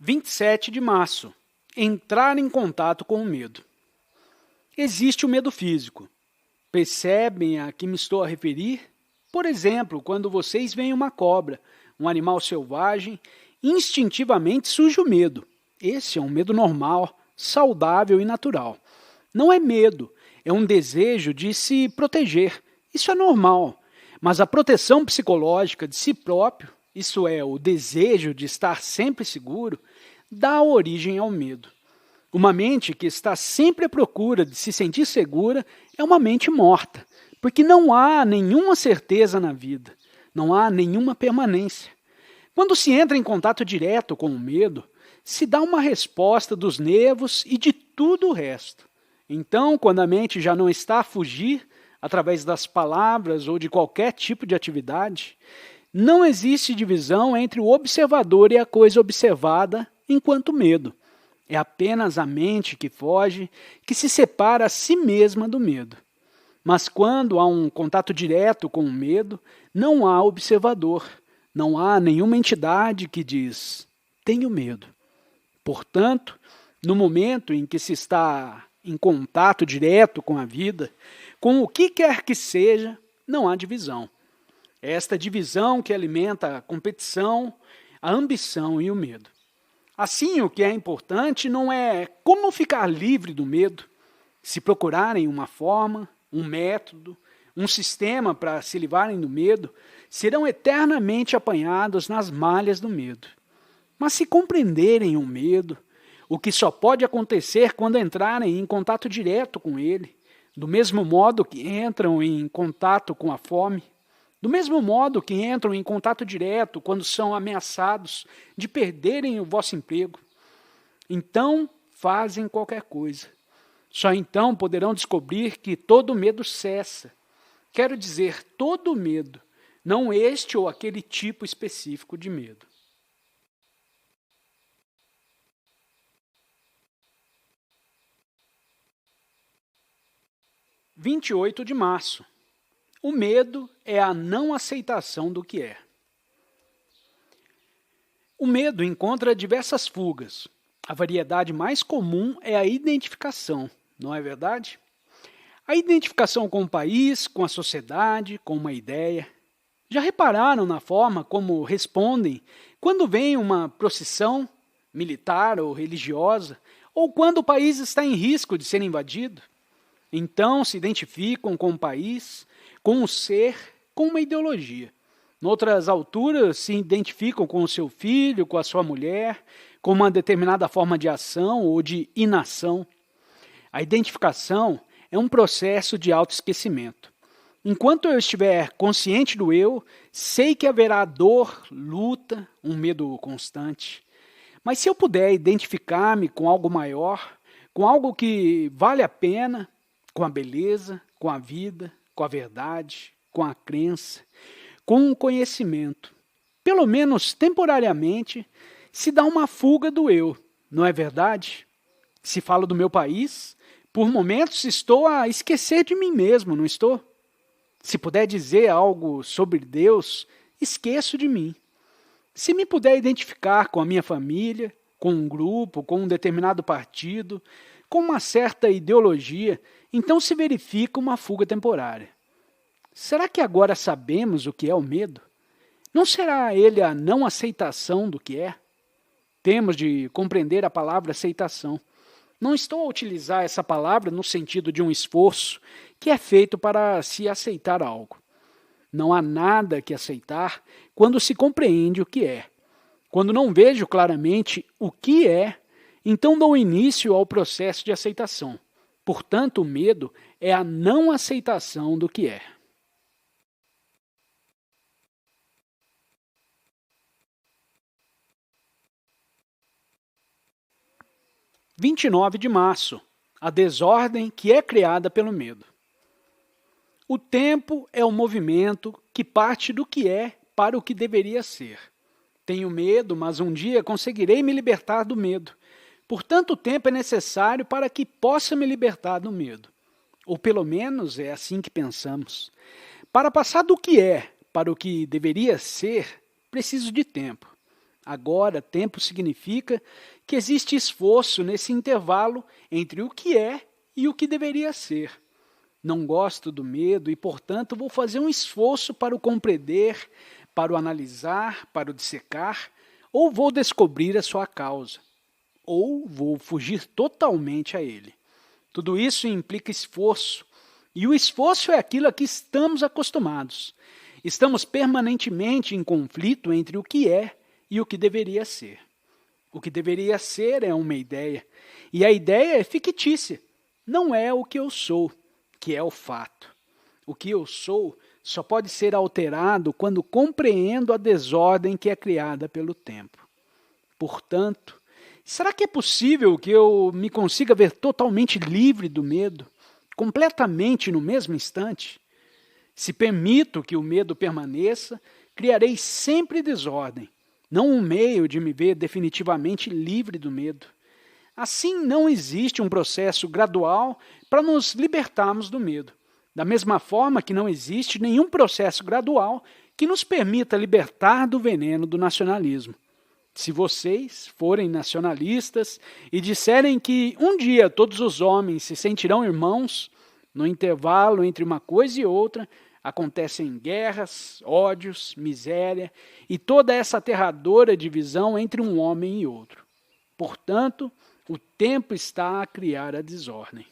27 de março. Entrar em contato com o medo. Existe o medo físico. Percebem a que me estou a referir? Por exemplo, quando vocês veem uma cobra, um animal selvagem, instintivamente surge o medo. Esse é um medo normal, saudável e natural. Não é medo, é um desejo de se proteger. Isso é normal. Mas a proteção psicológica de si próprio, isso é, o desejo de estar sempre seguro, dá origem ao medo. Uma mente que está sempre à procura de se sentir segura é uma mente morta, porque não há nenhuma certeza na vida, não há nenhuma permanência. Quando se entra em contato direto com o medo, se dá uma resposta dos nervos e de tudo o resto. Então, quando a mente já não está a fugir, através das palavras ou de qualquer tipo de atividade, não existe divisão entre o observador e a coisa observada enquanto medo. É apenas a mente que foge, que se separa a si mesma do medo. Mas quando há um contato direto com o medo, não há observador, não há nenhuma entidade que diz, tenho medo. Portanto, no momento em que se está em contato direto com a vida, com o que quer que seja, não há divisão. É esta divisão que alimenta a competição, a ambição e o medo. Assim, o que é importante não é como ficar livre do medo, se procurarem uma forma, um método, um sistema para se livrarem do medo, serão eternamente apanhados nas malhas do medo. Mas se compreenderem o medo, o que só pode acontecer quando entrarem em contato direto com ele, do mesmo modo que entram em contato com a fome, do mesmo modo que entram em contato direto quando são ameaçados de perderem o vosso emprego, então fazem qualquer coisa. Só então poderão descobrir que todo medo cessa. Quero dizer, todo medo, não este ou aquele tipo específico de medo. – 28 de março. O medo é a não aceitação do que é. O medo encontra diversas fugas. A variedade mais comum é a identificação, não é verdade? A identificação com o país, com a sociedade, com uma ideia. Já repararam na forma como respondem quando vem uma procissão militar ou religiosa, ou quando o país está em risco de ser invadido? Então se identificam com o país, com o ser, com uma ideologia. Noutras alturas, se identificam com o seu filho, com a sua mulher, com uma determinada forma de ação ou de inação. A identificação é um processo de autoesquecimento. Enquanto eu estiver consciente do eu, sei que haverá dor, luta, um medo constante. Mas se eu puder identificar-me com algo maior, com algo que vale a pena, com a beleza, com a vida, com a verdade, com a crença, com o conhecimento, pelo menos temporariamente, se dá uma fuga do eu, não é verdade? Se falo do meu país, por momentos estou a esquecer de mim mesmo, não estou? Se puder dizer algo sobre Deus, esqueço de mim. Se me puder identificar com a minha família, com um grupo, com um determinado partido, com uma certa ideologia, então se verifica uma fuga temporária. Será que agora sabemos o que é o medo? Não será ele a não aceitação do que é? Temos de compreender a palavra aceitação. Não estou a utilizar essa palavra no sentido de um esforço que é feito para se aceitar algo. Não há nada que aceitar quando se compreende o que é. Quando não vejo claramente o que é, então dou início ao processo de aceitação. Portanto, o medo é a não aceitação do que é. – 29 de março. A desordem que é criada pelo medo. O tempo é o movimento que parte do que é para o que deveria ser. Tenho medo, mas um dia conseguirei me libertar do medo. Portanto, o tempo é necessário para que possa me libertar do medo. Ou pelo menos é assim que pensamos. Para passar do que é para o que deveria ser, preciso de tempo. Agora, tempo significa que existe esforço nesse intervalo entre o que é e o que deveria ser. Não gosto do medo e, portanto, vou fazer um esforço para o compreender, para o analisar, para o dissecar, ou vou descobrir a sua causa, ou vou fugir totalmente a ele. Tudo isso implica esforço, e o esforço é aquilo a que estamos acostumados. Estamos permanentemente em conflito entre o que é e o que deveria ser. O que deveria ser é uma ideia, e a ideia é fictícia, não é o que eu sou, que é o fato. O que eu sou só pode ser alterado quando compreendo a desordem que é criada pelo tempo. Portanto, será que é possível que eu me consiga ver totalmente livre do medo, completamente no mesmo instante? Se permito que o medo permaneça, criarei sempre desordem, não um meio de me ver definitivamente livre do medo. Assim, não existe um processo gradual para nos libertarmos do medo. Da mesma forma que não existe nenhum processo gradual que nos permita libertar do veneno do nacionalismo. Se vocês forem nacionalistas e disserem que um dia todos os homens se sentirão irmãos, no intervalo entre uma coisa e outra, acontecem guerras, ódios, miséria e toda essa aterradora divisão entre um homem e outro. Portanto, o tempo está a criar a desordem.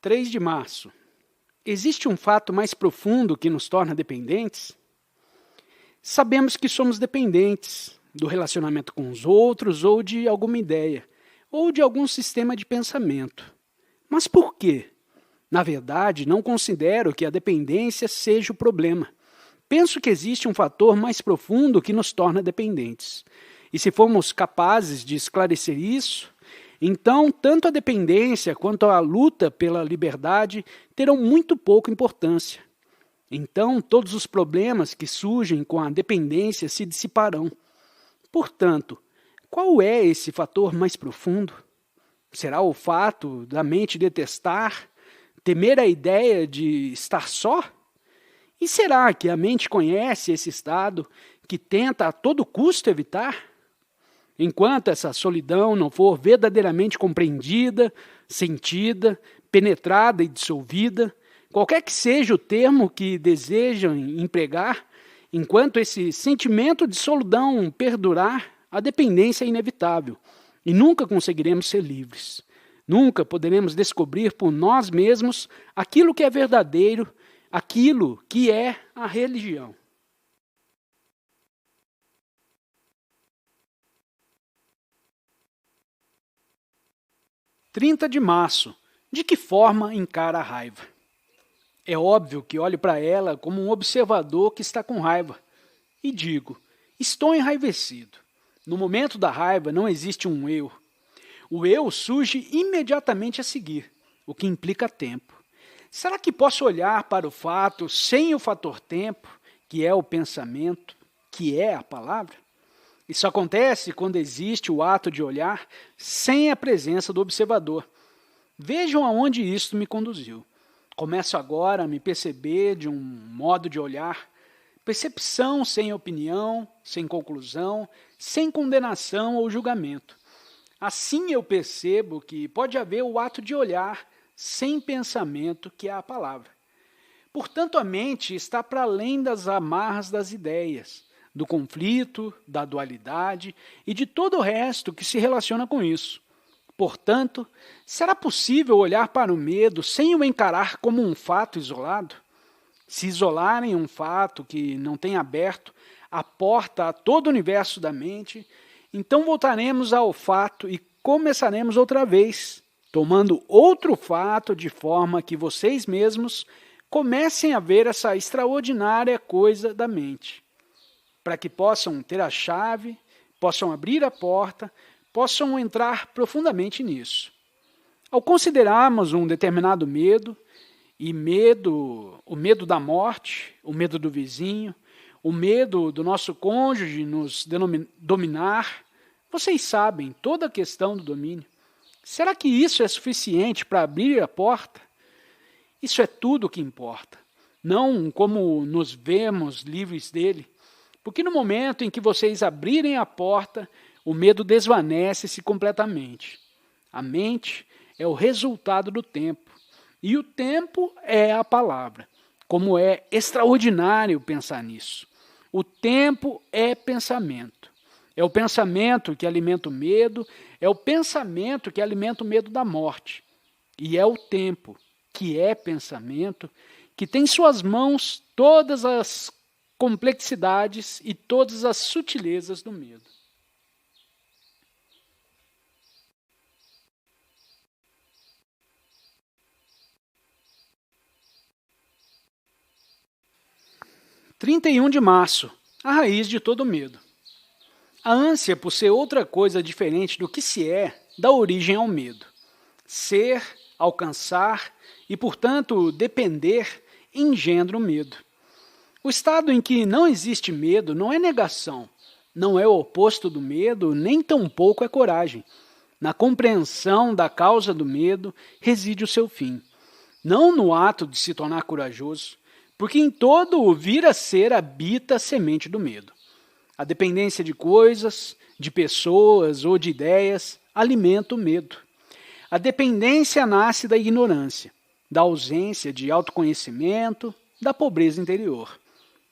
(3 de março). Existe um fato mais profundo que nos torna dependentes? Sabemos que somos dependentes do relacionamento com os outros ou de alguma ideia, ou de algum sistema de pensamento. Mas por quê? Na verdade, não considero que a dependência seja o problema. Penso que existe um fator mais profundo que nos torna dependentes. E se formos capazes de esclarecer isso, então tanto a dependência quanto a luta pela liberdade terão muito pouca importância. Então todos os problemas que surgem com a dependência se dissiparão. Portanto, qual é esse fator mais profundo? Será o fato da mente detestar, temer a ideia de estar só? E será que a mente conhece esse estado que tenta a todo custo evitar? Enquanto essa solidão não for verdadeiramente compreendida, sentida, penetrada e dissolvida, qualquer que seja o termo que desejam empregar, enquanto esse sentimento de solidão perdurar, a dependência é inevitável e nunca conseguiremos ser livres. Nunca poderemos descobrir por nós mesmos aquilo que é verdadeiro, aquilo que é a religião. (30 de março). De que forma encara a raiva? É óbvio que olho para ela como um observador que está com raiva e digo, estou enraivecido. No momento da raiva não existe um eu. O eu surge imediatamente a seguir, o que implica tempo. Será que posso olhar para o fato sem o fator tempo, que é o pensamento, que é a palavra? Isso acontece quando existe o ato de olhar sem a presença do observador. Vejam aonde isso me conduziu. Começo agora a me perceber de um modo de olhar, percepção sem opinião, sem conclusão, sem condenação ou julgamento. Assim eu percebo que pode haver o ato de olhar sem pensamento, que é a palavra. Portanto, a mente está para além das amarras das ideias, do conflito, da dualidade e de todo o resto que se relaciona com isso. Portanto, será possível olhar para o medo sem o encarar como um fato isolado? Se isolarem um fato que não tem aberto a porta a todo o universo da mente, então voltaremos ao fato e começaremos outra vez, tomando outro fato de forma que vocês mesmos comecem a ver essa extraordinária coisa da mente, para que possam ter a chave, possam abrir a porta, possam entrar profundamente nisso. Ao considerarmos um determinado medo, o medo da morte, o medo do vizinho, o medo do nosso cônjuge nos dominar, vocês sabem toda a questão do domínio. Será que isso é suficiente para abrir a porta? Isso é tudo o que importa. Não como nos vemos livres dele. Porque no momento em que vocês abrirem a porta, o medo desvanece-se completamente. A mente é o resultado do tempo. E o tempo é a palavra. Como é extraordinário pensar nisso. O tempo é pensamento. É o pensamento que alimenta o medo, é o pensamento que alimenta o medo da morte. E é o tempo, que é pensamento, que tem em suas mãos todas as complexidades e todas as sutilezas do medo. (31 de março) A raiz de todo medo. A ânsia por ser outra coisa diferente do que se é, dá origem ao medo. Ser, alcançar e, portanto, depender, engendra o medo. O estado em que não existe medo não é negação, não é o oposto do medo, nem tampouco é coragem. Na compreensão da causa do medo reside o seu fim, não no ato de se tornar corajoso, porque em todo o vir a ser habita a semente do medo. A dependência de coisas, de pessoas ou de ideias alimenta o medo. A dependência nasce da ignorância, da ausência de autoconhecimento, da pobreza interior.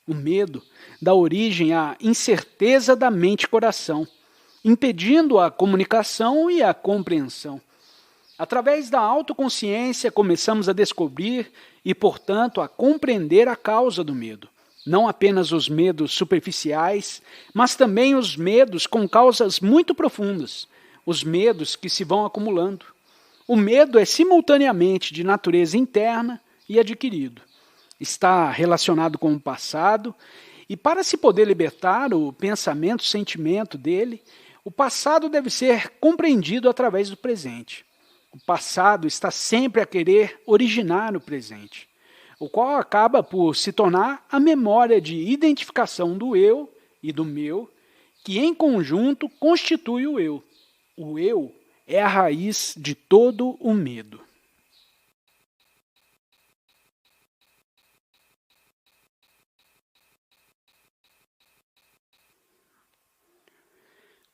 O medo dá origem à incerteza da mente e coração, impedindo a comunicação e a compreensão. Através da autoconsciência, começamos a descobrir e, portanto, a compreender a causa do medo. Não apenas os medos superficiais, mas também os medos com causas muito profundas, os medos que se vão acumulando. O medo é simultaneamente de natureza interna e adquirido. Está relacionado com o passado e, para se poder libertar o pensamento, o sentimento dele, o passado deve ser compreendido através do presente. O passado está sempre a querer originar o presente, o qual acaba por se tornar a memória de identificação do eu e do meu, que em conjunto constitui o eu. O eu é a raiz de todo o medo.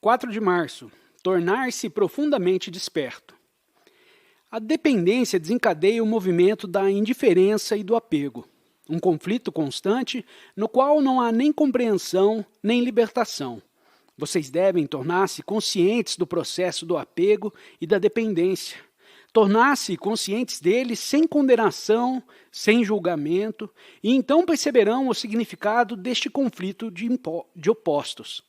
(4 de março) Tornar-se profundamente desperto. A dependência desencadeia o movimento da indiferença e do apego, um conflito constante no qual não há nem compreensão nem libertação. Vocês devem tornar-se conscientes do processo do apego e da dependência, tornar-se conscientes dele sem condenação, sem julgamento, e então perceberão o significado deste conflito de opostos.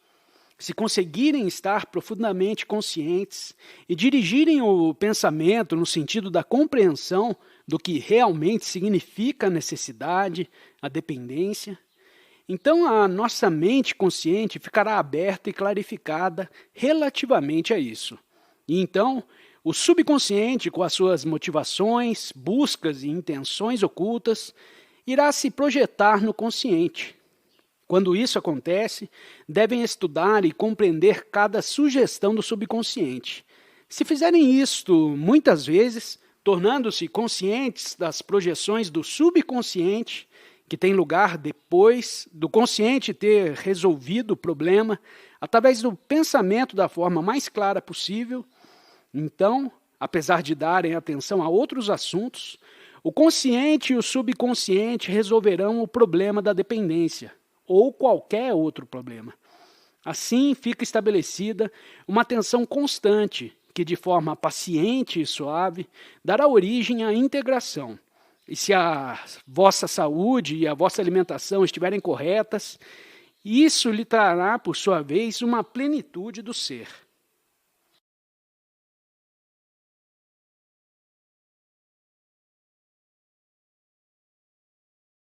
Se conseguirem estar profundamente conscientes e dirigirem o pensamento no sentido da compreensão do que realmente significa a necessidade, a dependência, então a nossa mente consciente ficará aberta e clarificada relativamente a isso. E então, o subconsciente, com as suas motivações, buscas e intenções ocultas, irá se projetar no consciente. Quando isso acontece, devem estudar e compreender cada sugestão do subconsciente. Se fizerem isto muitas vezes, tornando-se conscientes das projeções do subconsciente, que tem lugar depois do consciente ter resolvido o problema, através do pensamento da forma mais clara possível, então, apesar de darem atenção a outros assuntos, o consciente e o subconsciente resolverão o problema da dependência, ou qualquer outro problema. Assim, fica estabelecida uma atenção constante, que de forma paciente e suave, dará origem à integração. E se a vossa saúde e a vossa alimentação estiverem corretas, isso lhe trará, por sua vez, uma plenitude do ser.